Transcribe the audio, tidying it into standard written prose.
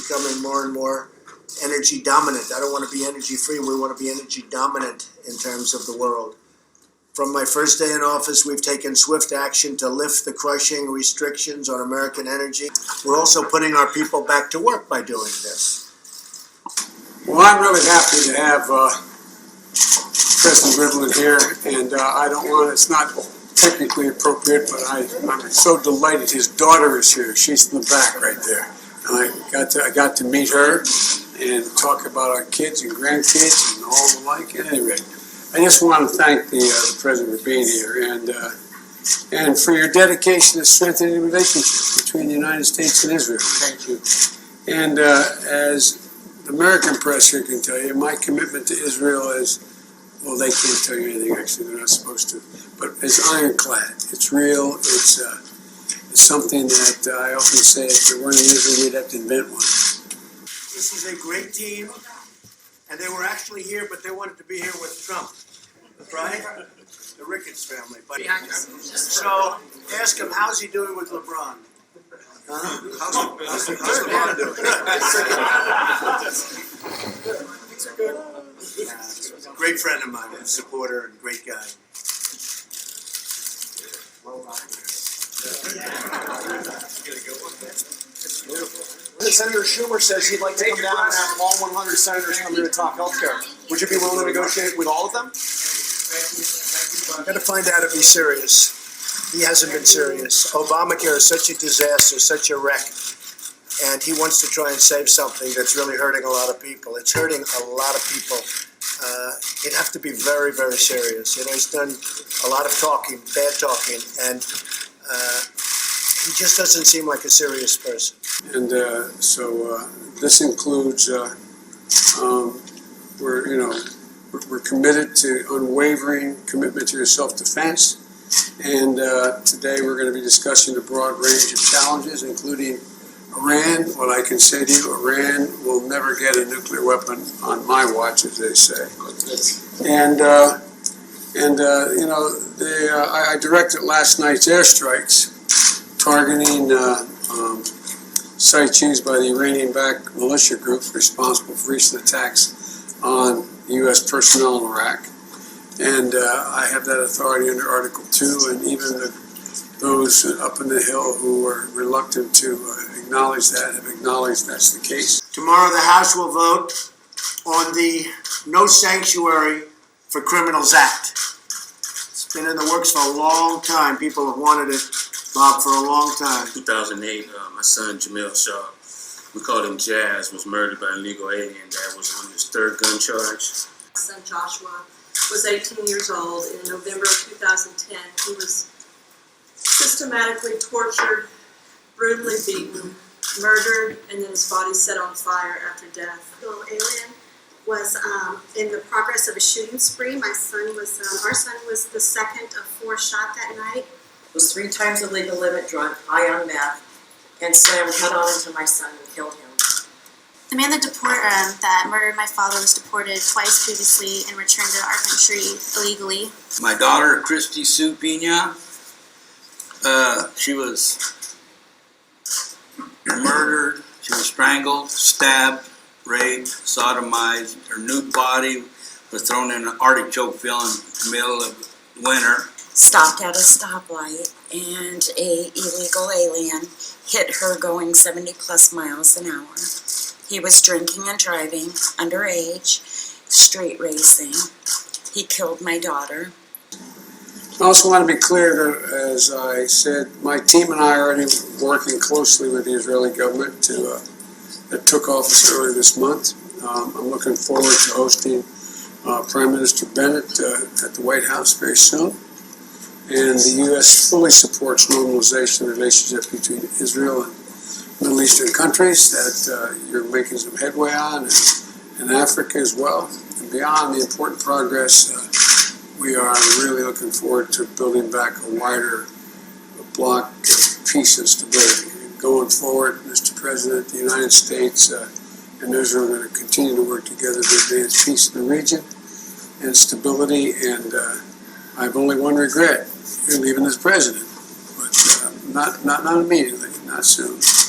becoming more and more energy dominant. I don't want to be energy free. We want to be energy dominant in terms of the world. From my first day in office, we've taken swift action to lift the crushing restrictions on American energy. We're also putting our people back to work by doing this. Well, I'm really happy to have President Rivlin here, and I don't want, it's not technically appropriate, but I'm so delighted his daughter is here. She's in the back right there. And I got to meet her and talk about our kids and grandkids and all the like. At any rate, I just want to thank the President for being here and for your dedication to strengthening the relationship between the United States and Israel. Thank you. And as the American press here can tell you, my commitment to Israel is, well, they can't tell you anything, actually, they're not supposed to, but it's ironclad. It's real. It's something that I often say, if there weren't an Israel, we'd have to invent one. This is a great team, and they were actually here, but they wanted to be here with Trump, right? The Ricketts family. But so ask him, how's he doing with LeBron? How's LeBron doing? Things are good. Great friend of mine, a supporter and great guy. Senator Schumer says he'd like to come down and have all 100 senators come here to talk healthcare. Would you be willing to negotiate with all of them? I'm going to find out if he's serious. He hasn't been serious. Obamacare is such a disaster, such a wreck, and he wants to try and save something that's really hurting a lot of people. It's hurting a lot of people. He'd have to be very, very serious. You know, he's done a lot of talking, bad talking, and he just doesn't seem like a serious person. And so this includes we're committed to unwavering commitment to your self-defense. And today we're going to be discussing a broad range of challenges, including Iran. What I can say to you, Iran will never get a nuclear weapon on my watch, as they say. And I directed last night's airstrikes targeting sites used by the Iranian-backed militia group responsible for recent attacks on U.S. personnel in Iraq. And I have that authority under Article 2, and even those up in the Hill who are reluctant to acknowledge that have acknowledged that's the case. Tomorrow the House will vote on the No Sanctuary for Criminals Act. It's been in the works for a long time. People have wanted it, Bob, for a long time. 2008, my son Jamil Shaw, we called him Jazz, was murdered by an illegal alien that was on his third gun charge. My son Joshua was 18 years old. In November of 2010, he was systematically tortured, brutally beaten, murdered, and then his body set on fire after death. Little alien was in the progress of a shooting spree. My son was, our son was the second of 4 shot that night. Was 3 times the legal limit drunk, high on meth, and slammed head on into my son and killed him. The man that murdered my father was deported twice previously and returned to our country illegally. My daughter, Christy Sue Pina, she was murdered, she was strangled, stabbed, raped, sodomized. Her nude body was thrown in an artichoke field in the middle of winter. Stopped at a stoplight, and a illegal alien hit her going 70 plus miles an hour. He was drinking and driving, underage, street racing. He killed my daughter. I also want to be clear that, as I said, my team and I are already working closely with the Israeli government that took office earlier this month. I'm looking forward to hosting Prime Minister Bennett at the White House very soon. And the U.S. fully supports normalization of the relationship between Israel and Middle Eastern countries that you're making some headway on, and Africa as well. And beyond the important progress, we are really looking forward to building back a wider block of peace and stability. Going forward, Mr. President, the United States and Israel are going to continue to work together to advance peace in the region and stability. And I have only one regret: you're leaving as president, but not immediately, not soon.